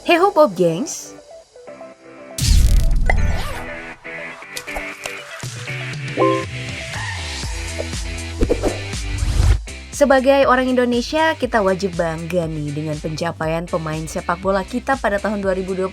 Hey ho Pop gengs! Sebagai orang Indonesia, kita wajib bangga nih dengan pencapaian pemain sepak bola kita pada tahun 2021.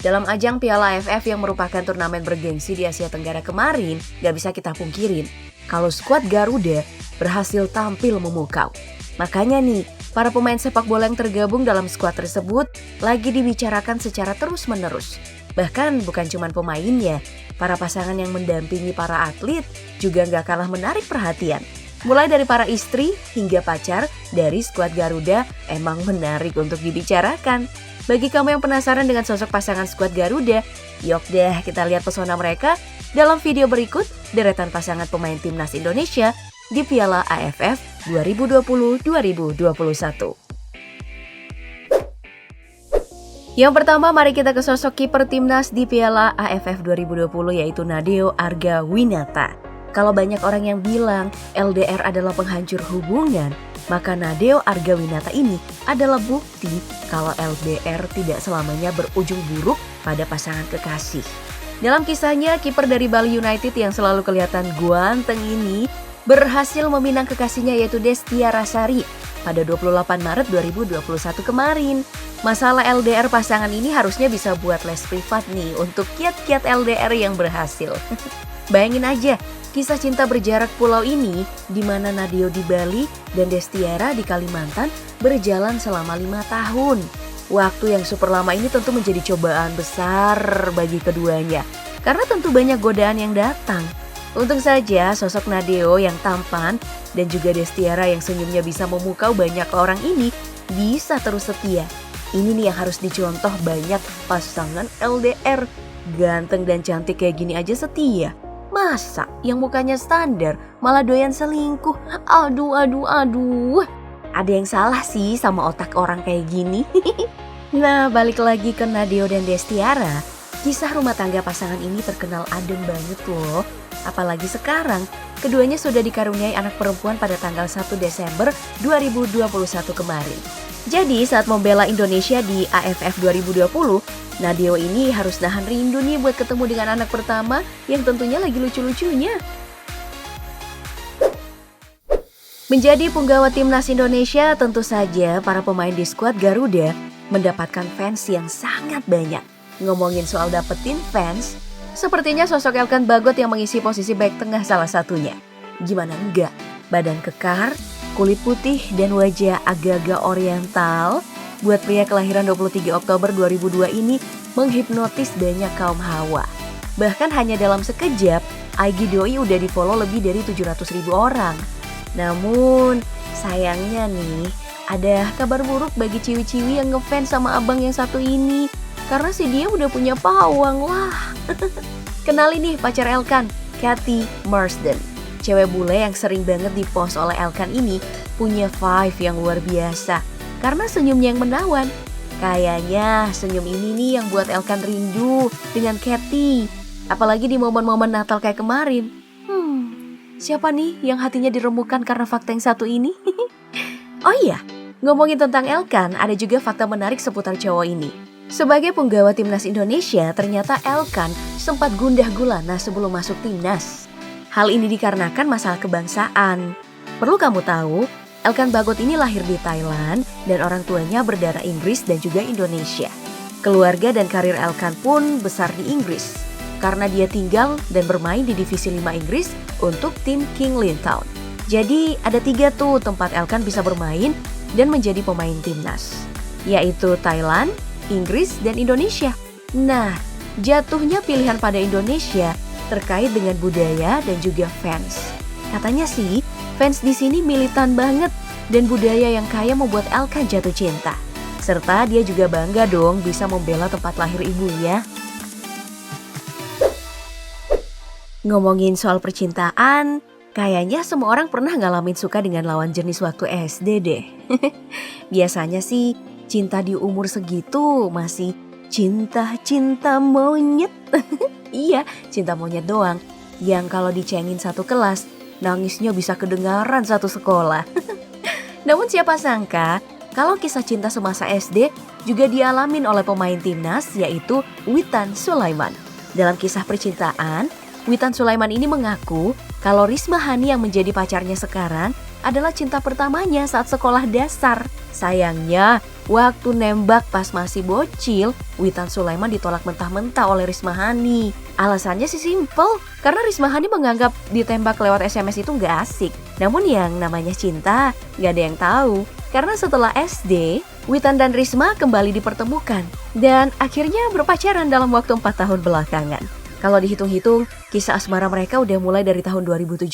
Dalam ajang Piala AFF yang merupakan turnamen bergengsi di Asia Tenggara kemarin, gak bisa kita pungkirin kalau skuad Garuda berhasil tampil memukau. Makanya nih, para pemain sepak bola yang tergabung dalam skuad tersebut lagi dibicarakan secara terus-menerus. Bahkan bukan cuma pemainnya, para pasangan yang mendampingi para atlet juga gak kalah menarik perhatian. Mulai dari para istri hingga pacar dari skuad Garuda emang menarik untuk dibicarakan. Bagi kamu yang penasaran dengan sosok pasangan skuad Garuda, yuk deh kita lihat pesona mereka dalam video berikut deretan pasangan pemain timnas Indonesia di Piala AFF 2020-2021. Yang pertama, mari kita ke sosok kiper timnas di Piala AFF 2020 yaitu Nadeo Argawinata. Kalau banyak orang yang bilang LDR adalah penghancur hubungan, maka Nadeo Argawinata ini adalah bukti kalau LDR tidak selamanya berujung buruk pada pasangan kekasih. Dalam kisahnya, kiper dari Bali United yang selalu kelihatan ganteng ini berhasil meminang kekasihnya yaitu Destia Rasari pada 28 Maret 2021 kemarin. Masalah LDR pasangan ini harusnya bisa buat les privat nih untuk kiat-kiat LDR yang berhasil. Bayangin aja, kisah cinta berjarak pulau ini di mana Nadeo di Bali dan Destiara di Kalimantan berjalan selama 5 tahun. Waktu yang super lama ini tentu menjadi cobaan besar bagi keduanya karena tentu banyak godaan yang datang. Untung saja sosok Nadeo yang tampan dan juga Destiara yang senyumnya bisa memukau banyak orang ini bisa terus setia. Ini nih yang harus dicontoh banyak pasangan LDR. Ganteng dan cantik kayak gini aja setia. Masa yang mukanya standar malah doyan selingkuh? Aduh. Ada yang salah sih sama otak orang kayak gini. Nah, balik lagi ke Nadeo dan Destiara. Kisah rumah tangga pasangan ini terkenal adem banget loh. Apalagi sekarang, keduanya sudah dikaruniai anak perempuan pada tanggal 1 Desember 2021 kemarin. Jadi saat membela Indonesia di AFF 2020, Nadeo ini harus nahan rindu nih buat ketemu dengan anak pertama yang tentunya lagi lucu-lucunya. Menjadi punggawa timnas Indonesia, tentu saja para pemain di skuad Garuda mendapatkan fans yang sangat banyak. Ngomongin soal dapetin fans, sepertinya sosok Elkan Bagot yang mengisi posisi back tengah salah satunya. Gimana enggak? Badan kekar, kulit putih dan wajah agak-agak oriental buat pria kelahiran 23 Oktober 2002 ini menghipnotis banyak kaum hawa. Bahkan hanya dalam sekejap, IG Doi udah di follow lebih dari 700.000 orang. Namun sayangnya nih, ada kabar buruk bagi ciwi-ciwi yang ngefans sama abang yang satu ini. Karena si dia udah punya pawang lah. Kenalin nih pacar Elkan, Kathy Marsden. Cewek bule yang sering banget dipost oleh Elkan ini punya vibe yang luar biasa karena senyumnya yang menawan. Kayaknya senyum ini nih yang buat Elkan rindu dengan Kathy. Apalagi di momen-momen Natal kayak kemarin. Siapa nih yang hatinya diremukkan karena fakta yang satu ini? Oh iya, ngomongin tentang Elkan, ada juga fakta menarik seputar cowok ini. Sebagai punggawa timnas Indonesia, ternyata Elkan sempat gundah gulana sebelum masuk timnas. Hal ini dikarenakan masalah kebangsaan. Perlu kamu tahu, Elkan Bagot ini lahir di Thailand dan orang tuanya berdarah Inggris dan juga Indonesia. Keluarga dan karir Elkan pun besar di Inggris karena dia tinggal dan bermain di divisi 5 Inggris untuk tim King Lintown. Jadi ada 3 tuh tempat Elkan bisa bermain dan menjadi pemain timnas, yaitu Thailand, Inggris, dan Indonesia. Nah, jatuhnya pilihan pada Indonesia terkait dengan budaya dan juga fans. Katanya sih, fans di sini militan banget dan budaya yang kaya membuat Elkan jatuh cinta. Serta dia juga bangga dong bisa membela tempat lahir ibunya. Ngomongin soal percintaan, kayaknya semua orang pernah ngalamin suka dengan lawan jenis waktu SD deh. Biasanya sih, cinta di umur segitu masih cinta monyet. Iya, cinta monyet doang. Yang kalau dicengin satu kelas, nangisnya bisa kedengaran satu sekolah. Namun siapa sangka, kalau kisah cinta semasa SD juga dialamin oleh pemain timnas yaitu Witan Sulaiman. Dalam kisah percintaan, Witan Sulaiman ini mengaku kalau Risma Hani yang menjadi pacarnya sekarang adalah cinta pertamanya saat sekolah dasar. Sayangnya, waktu nembak pas masih bocil, Witan Sulaiman ditolak mentah-mentah oleh Risma Hani. Alasannya sih simple, karena Risma Hani menganggap ditembak lewat SMS itu nggak asik. Namun yang namanya cinta, nggak ada yang tahu. Karena setelah SD, Witan dan Risma kembali dipertemukan dan akhirnya berpacaran dalam waktu 4 tahun belakangan. Kalau dihitung-hitung, kisah asmara mereka udah mulai dari tahun 2017.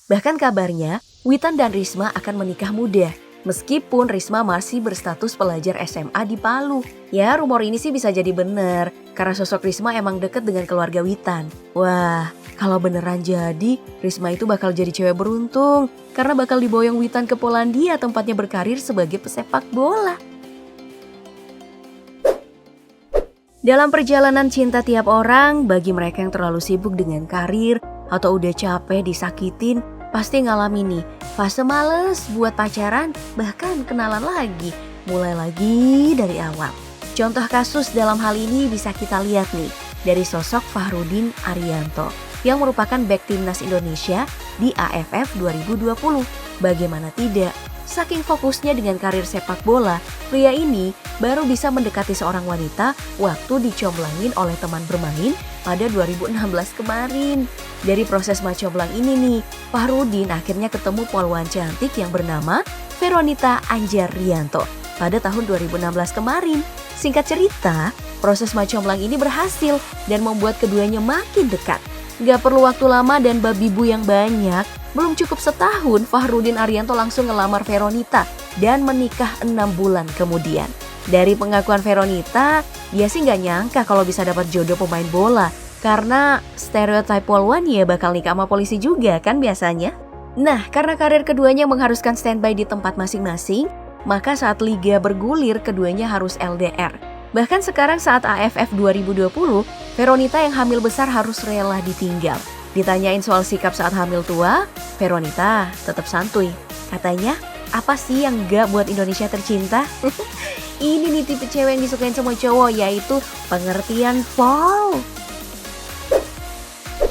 Bahkan kabarnya, Witan dan Risma akan menikah muda. Meskipun Risma masih berstatus pelajar SMA di Palu. Ya, rumor ini sih bisa jadi bener, karena sosok Risma emang deket dengan keluarga Witan. Wah, kalau beneran jadi, Risma itu bakal jadi cewek beruntung, karena bakal diboyong Witan ke Polandia tempatnya berkarir sebagai pesepak bola. Dalam perjalanan cinta tiap orang, bagi mereka yang terlalu sibuk dengan karir atau udah capek disakitin, pasti ngalamin nih fase males buat pacaran, bahkan kenalan lagi, mulai lagi dari awal. Contoh kasus dalam hal ini bisa kita lihat nih dari sosok Fahrudin Arianto yang merupakan bek timnas Indonesia di AFF 2020. Bagaimana tidak, saking fokusnya dengan karir sepak bola, pria ini baru bisa mendekati seorang wanita waktu dicomblangin oleh teman bermain pada 2016 kemarin. Dari proses macomblang ini nih, Fahrudin akhirnya ketemu poluan cantik yang bernama Veronita Anjar-Rianto pada tahun 2016 kemarin. Singkat cerita, proses macomblang ini berhasil dan membuat keduanya makin dekat. Gak perlu waktu lama dan babi bu yang banyak, belum cukup setahun Fahrudin Arianto langsung ngelamar Veronita dan menikah 6 bulan kemudian. Dari pengakuan Veronita, dia sih gak nyangka kalau bisa dapat jodoh pemain bola. Karena stereotip poluan ya bakal nikah sama polisi juga kan biasanya. Nah, karena karir keduanya mengharuskan standby di tempat masing-masing, maka saat liga bergulir keduanya harus LDR. Bahkan sekarang saat AFF 2020, Veronita yang hamil besar harus rela ditinggal. Ditanyain soal sikap saat hamil tua, Veronita tetap santuy. Katanya, apa sih yang gak buat Indonesia tercinta? Ini nih tipe cewek yang disukain semua cowok, yaitu pengertian Paul.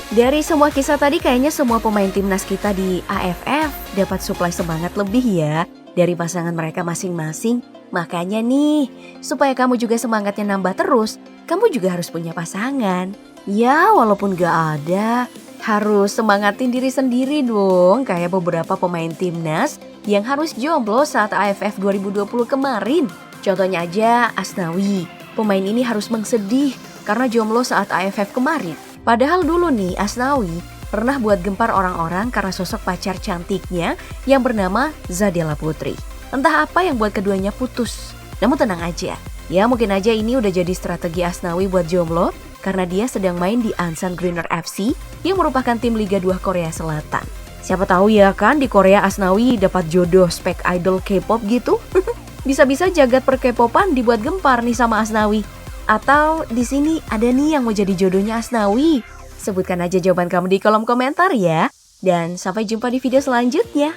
Dari semua kisah tadi kayaknya semua pemain timnas kita di AFF dapat suplai semangat lebih ya dari pasangan mereka masing-masing. Makanya nih, supaya kamu juga semangatnya nambah terus, kamu juga harus punya pasangan. Ya, walaupun gak ada, harus semangatin diri sendiri dong. Kayak beberapa pemain timnas yang harus jomblo saat AFF 2020 kemarin. Contohnya aja Asnawi, pemain ini harus mengsedih karena jomblo saat AFF kemarin. Padahal dulu nih Asnawi pernah buat gempar orang-orang karena sosok pacar cantiknya yang bernama Zadela Putri. Entah apa yang buat keduanya putus. Namun tenang aja, ya mungkin aja ini udah jadi strategi Asnawi buat jomblo karena dia sedang main di Ansan Greener FC yang merupakan tim Liga 2 Korea Selatan. Siapa tahu ya kan di Korea Asnawi dapat jodoh spek idol K-pop gitu. Bisa-bisa jagat per K-popan dibuat gempar nih sama Asnawi. Atau di sini ada nih yang mau jadi jodohnya Asnawi. Sebutkan aja jawaban kamu di kolom komentar ya. Dan sampai jumpa di video selanjutnya.